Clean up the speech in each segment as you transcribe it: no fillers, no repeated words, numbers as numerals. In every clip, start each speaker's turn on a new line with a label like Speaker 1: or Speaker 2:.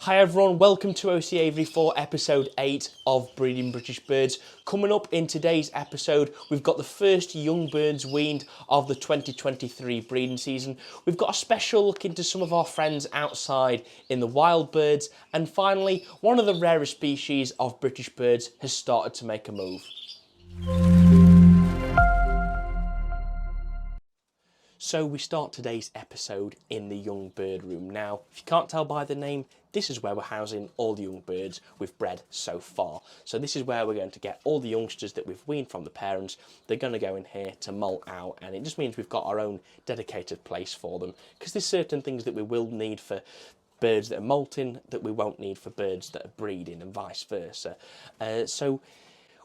Speaker 1: Hi everyone, welcome to OC Aviary for episode 8 of Breeding British Birds. Coming up in today's episode, we've got the first young birds weaned of the 2023 breeding season. We've got a special look into some of our friends outside in the wild birds. And finally, one of the rarest species of British birds has started to make a move. So we start today's episode in the young bird room. Now, if you can't tell by the name, this is where we're housing all the young birds we've bred so far. So this is where we're going to get all the youngsters that we've weaned from the parents. They're going to go in here to molt out, and it just means we've got our own dedicated place for them, because there's certain things that we will need for birds that are molting that we won't need for birds that are breeding, and vice versa. So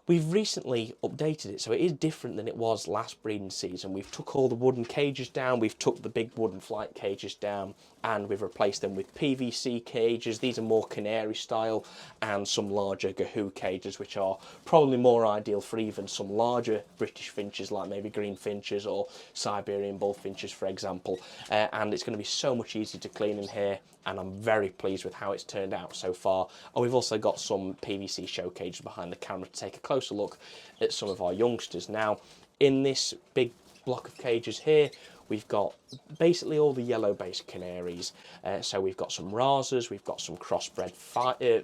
Speaker 1: we've recently updated it, so it is different than it was last breeding season. We've took all the wooden cages down, we've took the big wooden flight cages down, and we've replaced them with PVC cages. These are more canary style, and some larger Gahoo cages, which are probably more ideal for even some larger British finches, like maybe green finches or Siberian bullfinches, for example. And it's going to be so much easier to clean in here, and I'm very pleased with how it's turned out so far. And we've also got some PVC show cages behind the camera to take a closer look at some of our youngsters. Now, in this big block of cages here, we've got basically all the yellow-based canaries. So we've got some rasers, we've got some crossbred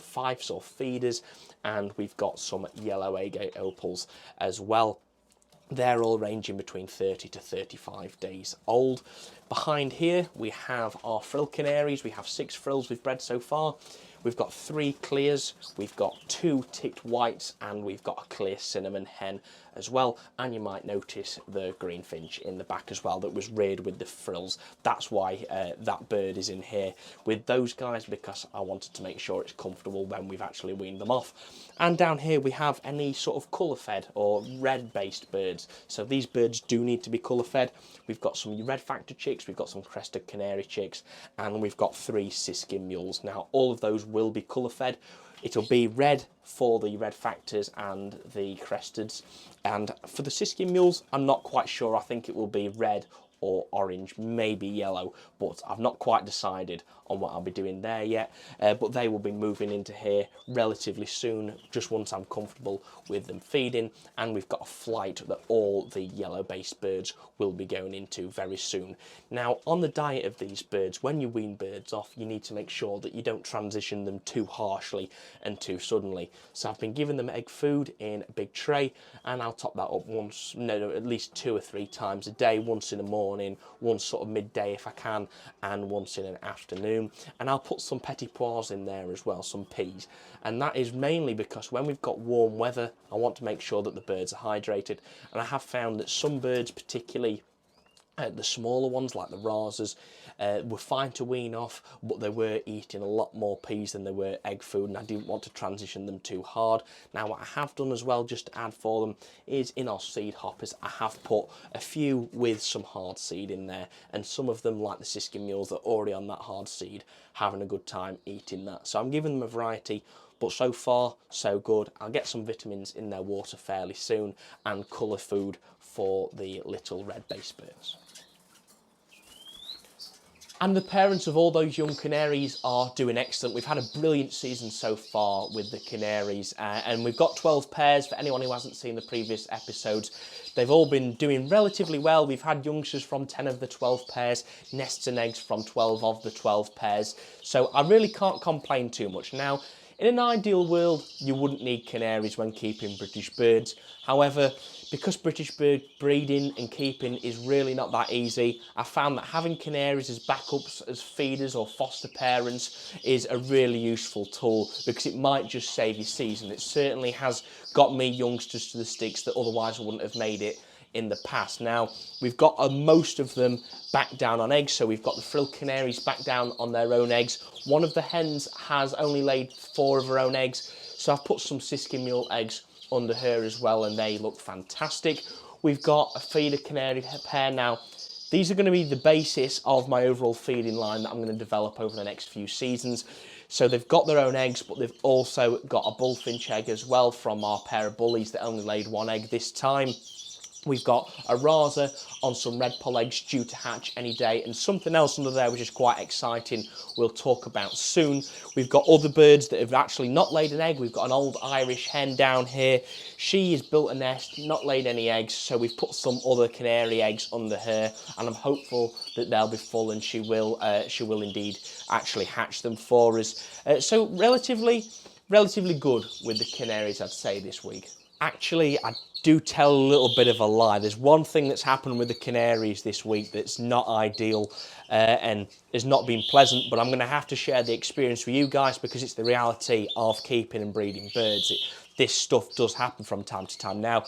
Speaker 1: fifes or feeders, and we've got some yellow agate opals as well. They're all ranging between 30 to 35 days old. Behind here, we have our frill canaries. We have 6 frills we've bred so far. We've got 3 clears, we've got 2 ticked whites, and we've got a clear cinnamon hen as well. And you might notice the greenfinch in the back as well that was reared with the frills. That's why that bird is in here with those guys, because I wanted to make sure it's comfortable when we've actually weaned them off. And down here we have any sort of colour fed or red based birds. So these birds do need to be colour fed. We've got some red factor chicks, we've got some crested canary chicks, and we've got 3 siskin mules. Now all of those will be colour fed. It'll be red for the red factors and the cresteds, and for the siskin mules I'm not quite sure. I think it will be red or orange, maybe yellow, but I've not quite decided on what I'll be doing there yet. But they will be moving into here relatively soon, just once I'm comfortable with them feeding. And we've got a flight that all the yellow-based birds will be going into very soon. Now, on the diet of these birds, when you wean birds off, you need to make sure that you don't transition them too harshly and too suddenly. So I've been giving them egg food in a big tray, and I'll top that up at least 2 or 3 times a day, once in the morning, once sort of midday if I can, and once in an afternoon. And I'll put some petit pois in there as well, some peas. And that is mainly because when we've got warm weather, I want to make sure that the birds are hydrated. And I have found that some birds, particularly the smaller ones like the rasers, were fine to wean off, but they were eating a lot more peas than they were egg food, and I didn't want to transition them too hard. Now what I have done as well, just to add for them, is in our seed hoppers I have put a few with some hard seed in there, and some of them, like the siskin mules that are already on that hard seed, having a good time eating that. So I'm giving them a variety, but so far so good. I'll get some vitamins in their water fairly soon, and colour food for the little red-based birds. And the parents of all those young canaries are doing excellent. We've had a brilliant season so far with the canaries, and we've got 12 pairs. For anyone who hasn't seen the previous episodes, they've all been doing relatively well. We've had youngsters from 10 of the 12 pairs, nests and eggs from 12 of the 12 pairs. So I really can't complain too much. Now, in an ideal world, you wouldn't need canaries when keeping British birds. However, because British bird breeding and keeping is really not that easy, I found that having canaries as backups, as feeders or foster parents, is a really useful tool, because it might just save your season. It certainly has got me youngsters to the sticks that otherwise wouldn't have made it in the past. Now, we've got most of them back down on eggs, so we've got the frill canaries back down on their own eggs. One of the hens has only laid 4 of her own eggs, so I've put some siskin mule eggs under her as well, and they look fantastic. We've got a feeder canary pair now. These are going to be the basis of my overall feeding line that I'm going to develop over the next few seasons. So they've got their own eggs, but they've also got a bullfinch egg as well from our pair of bullies that only laid 1 egg this time. We've got a rasa on some red poll eggs due to hatch any day, and something else under there which is quite exciting we'll talk about soon. We've got other birds that have actually not laid an egg. We've got an old Irish hen down here. She has built a nest, not laid any eggs, so we've put some other canary eggs under her, and I'm hopeful that they'll be full and she will indeed actually hatch them for us. So relatively good with the canaries, I'd say, this week. Actually, I do tell a little bit of a lie. There's one thing that's happened with the canaries this week that's not ideal and has not been pleasant, but I'm going to have to share the experience with you guys because it's the reality of keeping and breeding birds. This stuff does happen from time to time. Now,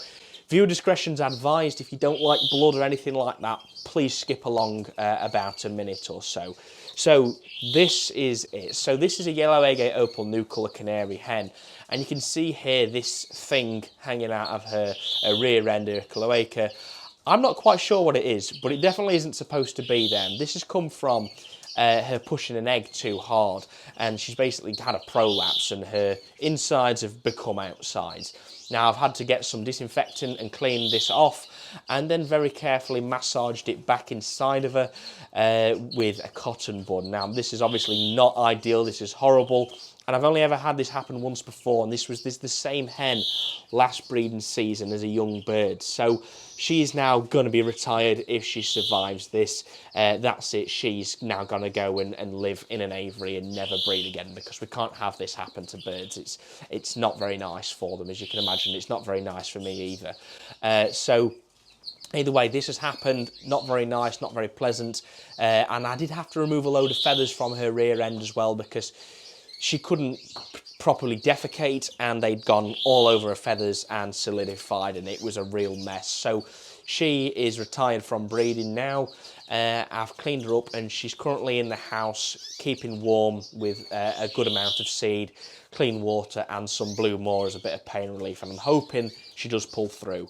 Speaker 1: viewer discretion's advised. If you don't like blood or anything like that, please skip along about a minute or so. So this is it. So this is a yellow agate opal new colour canary hen. And you can see here this thing hanging out of her rear end, her cloaca. I'm not quite sure what it is, but it definitely isn't supposed to be there. This has come from her pushing an egg too hard, and she's basically had a prolapse and her insides have become outsides. Now I've had to get some disinfectant and clean this off, and then very carefully massaged it back inside of her with a cotton bud. Now this is obviously not ideal, this is horrible, and I've only ever had this happen once before, and this was the same hen last breeding season as a young bird. So she is now going to be retired if she survives this. That's it, she's now going to go and live in an aviary and never breed again, because we can't have this happen to birds. It's not very nice for them, as you can imagine. It's not very nice for me either. So either way, this has happened, not very nice, not very pleasant, and I did have to remove a load of feathers from her rear end as well, because she couldn't properly defecate and they'd gone all over her feathers and solidified, and it was a real mess. So she is retired from breeding now. I've cleaned her up and she's currently in the house keeping warm with a good amount of seed, clean water and some blue moor as a bit of pain relief, and I'm hoping she does pull through.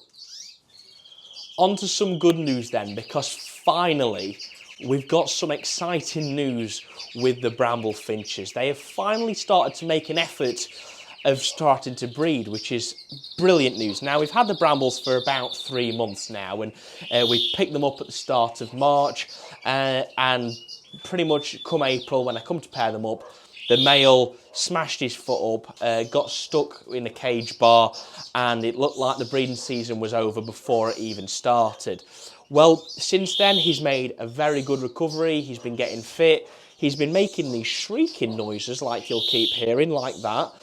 Speaker 1: On to some good news then, because finally we've got some exciting news with the bramble finches. They have finally started to make an effort of starting to breed, which is brilliant news. Now, we've had the brambles for about 3 months now, and we picked them up at the start of March, and pretty much come April, when I come to pair them up, the male smashed his foot up, got stuck in a cage bar, and it looked like the breeding season was over before it even started. Well, since then, he's made a very good recovery. He's been getting fit. He's been making these shrieking noises like you'll keep hearing, like that,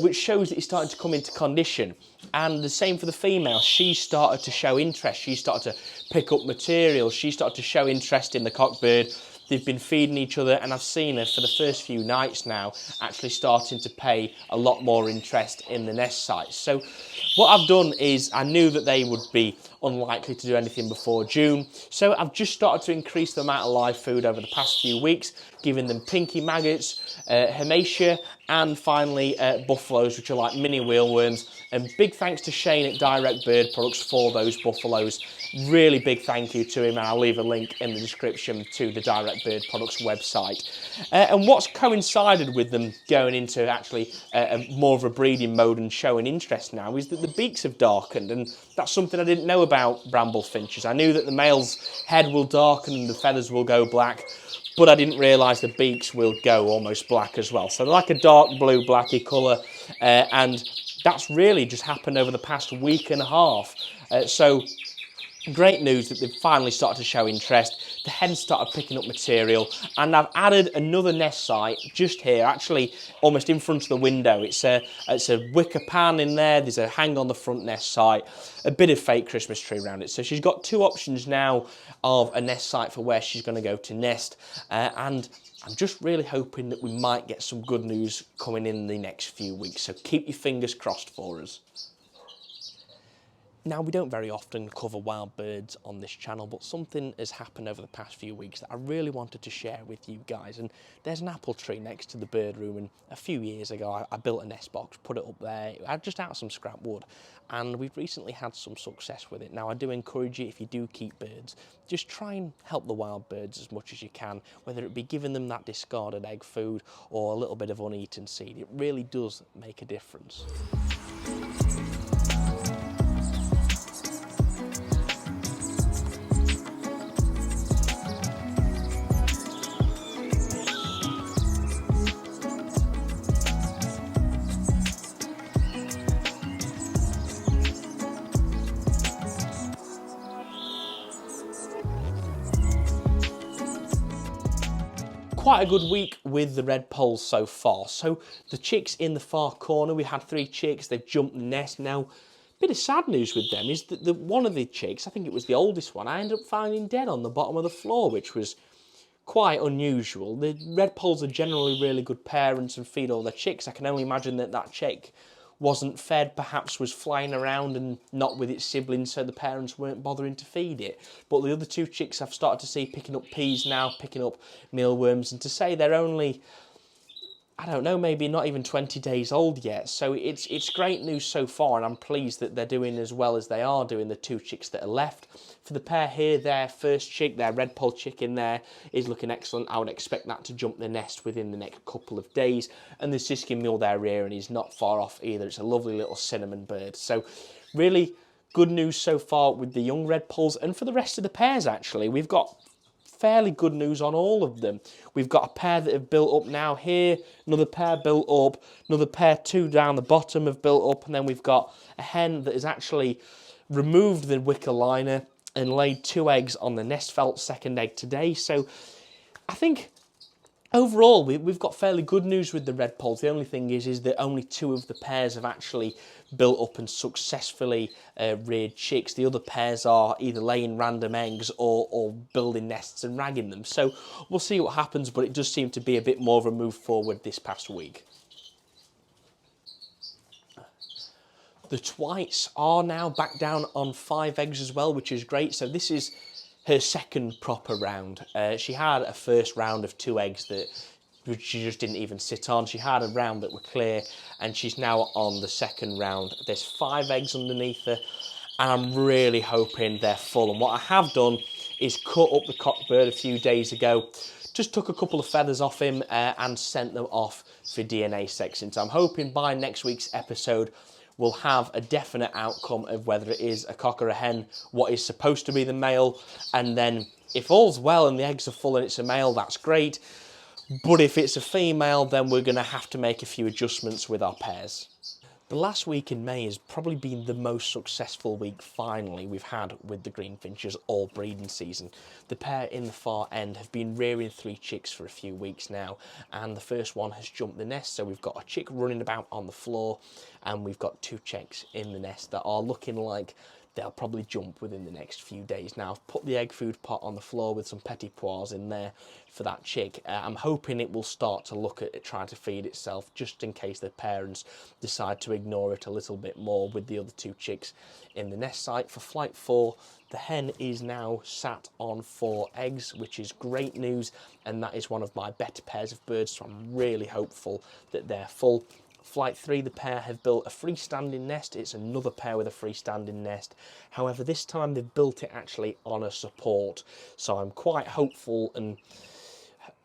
Speaker 1: which shows that he's starting to come into condition. And the same for the female. She started to show interest. She started to pick up material. She started to show interest in the cockbird. They've been feeding each other, and I've seen her for the first few nights now actually starting to pay a lot more interest in the nest sites. So what I've done is, I knew that they would be unlikely to do anything before June, so I've just started to increase the amount of live food over the past few weeks, giving them pinky maggots, hemacia, and finally buffaloes, which are like mini wheelworms. And big thanks to Shane at Direct Bird Products for those buffaloes. Really big thank you to him, and I'll leave a link in the description to the Direct Bird Products website. And what's coincided with them going into actually more of a breeding mode and showing interest now is that the beaks have darkened, and that's something I didn't know about bramble finches. I knew that the male's head will darken and the feathers will go black, but I didn't realise the beaks will go almost black as well. So they're like a dark blue blacky colour, and that's really just happened over the past week and a half. So great news that they've finally started to show interest. The hens started picking up material, and I've added another nest site just here, actually almost in front of the window. It's a wicker pan in there. There's a hang on the front nest site, a bit of fake Christmas tree around it. So she's got 2 options now of a nest site for where she's going to go to nest, and I'm just really hoping that we might get some good news coming in the next few weeks. So keep your fingers crossed for us. Now, we don't very often cover wild birds on this channel, but something has happened over the past few weeks that I really wanted to share with you guys. And there's an apple tree next to the bird room, and a few years ago I built a nest box, put it up there. I had just out of some scrap wood, and we've recently had some success with it. Now, I do encourage you, if you do keep birds, just try and help the wild birds as much as you can, whether it be giving them that discarded egg food or a little bit of uneaten seed. It really does make a difference. quite a good week with the red poles so far. So the chicks in the far corner, we had 3 chicks, they've jumped the nest. Now, bit of sad news with them is that one of the chicks, I think it was the oldest one, I ended up finding dead on the bottom of the floor, which was quite unusual. The red poles are generally really good parents and feed all their chicks. I can only imagine that that chick wasn't fed, perhaps was flying around and not with its siblings, so the parents weren't bothering to feed it. But the other 2 chicks I've started to see picking up peas now, picking up mealworms, and to say they're only, I don't know, maybe not even 20 days old yet. So it's great news so far, and I'm pleased that they're doing as well as they are doing, the 2 chicks that are left. For the pair here, their first chick, their red pole chick in there, is looking excellent. I would expect that to jump the nest within the next couple of days. And the siskin mule there rearing is not far off either. It's a lovely little cinnamon bird. So really good news so far with the young red poles. And for the rest of the pairs, actually, we've got fairly good news on all of them. We've got a pair that have built up now here, another pair built up, another pair 2 down the bottom have built up, and then we've got a hen that has actually removed the wicker liner and laid 2 eggs on the nest felt, second egg today. So I think overall, we've got fairly good news with the red poles. The only thing is that only 2 of the pairs have actually built up and successfully reared chicks. The other pairs are either laying random eggs or building nests and ragging them. So we'll see what happens, but it does seem to be a bit more of a move forward this past week. The twites are now back down on 5 eggs as well, which is great. So this is her second proper round. She had a first round of 2 eggs that she just didn't even sit on. She had a round that were clear, and she's now on the second round. There's 5 eggs underneath her, and I'm really hoping they're full. And what I have done is cut up the cockbird a few days ago, just took a couple of feathers off him and sent them off for DNA sexing. So I'm hoping by next week's episode we'll have a definite outcome of whether it is a cock or a hen, what is supposed to be the male, and then if all's well and the eggs are full and it's a male, that's great. But if it's a female, then we're going to have to make a few adjustments with our pairs. The last week in May has probably been the most successful week, finally, we've had with the greenfinches all breeding season. The pair in the far end have been rearing 3 chicks for a few weeks now, and the first one has jumped the nest, so we've got a chick running about on the floor, and we've got 2 chicks in the nest that are looking like they'll probably jump within the next few days. Now, I've put the egg food pot on the floor with some petit pois in there for that chick. I'm hoping it will start to look at it, trying to feed itself, just in case the parents decide to ignore it a little bit more with the other 2 chicks in the nest site. For flight 4, the hen is now sat on 4 eggs, which is great news, and that is one of my better pairs of birds, so I'm really hopeful that they're full. Flight 3, the pair have built a freestanding nest. It's another pair with a freestanding nest. However, this time they've built it actually on a support. So I'm quite hopeful and,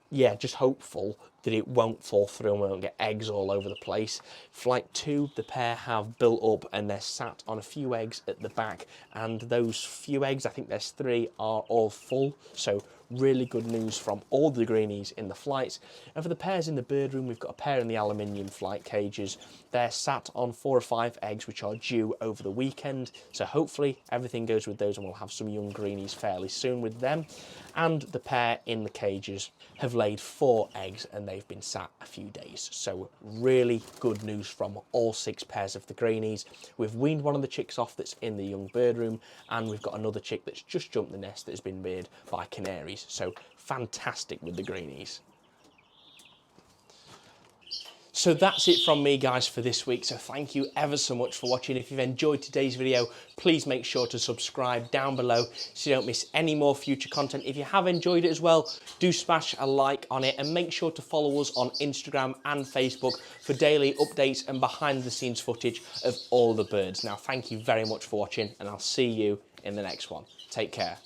Speaker 1: yeah, just hopeful that it won't fall through and we won't get eggs all over the place. Flight 2, the pair have built up and they're sat on a few eggs at the back. And those few eggs, I think there's 3, are all full. So really good news from all the greenies in the flights. And for the pairs in the bird room, we've got a pair in the aluminium flight cages. They're sat on 4 or 5 eggs, which are due over the weekend. So hopefully everything goes with those and we'll have some young greenies fairly soon with them. And the pair in the cages have laid 4 eggs and they've been sat a few days. So really good news from all 6 pairs of the greenies. We've weaned one of the chicks off that's in the young bird room, and we've got another chick that's just jumped the nest that has been reared by canaries. So fantastic with the greenies. So that's it from me, guys, for this week. So thank you ever so much for watching. If you've enjoyed today's video, please make sure to subscribe down below so you don't miss any more future content. If you have enjoyed it as well, do smash a like on it and make sure to follow us on Instagram and Facebook for daily updates and behind the scenes footage of all the birds. Now, thank you very much for watching, and I'll see you in the next one. Take care.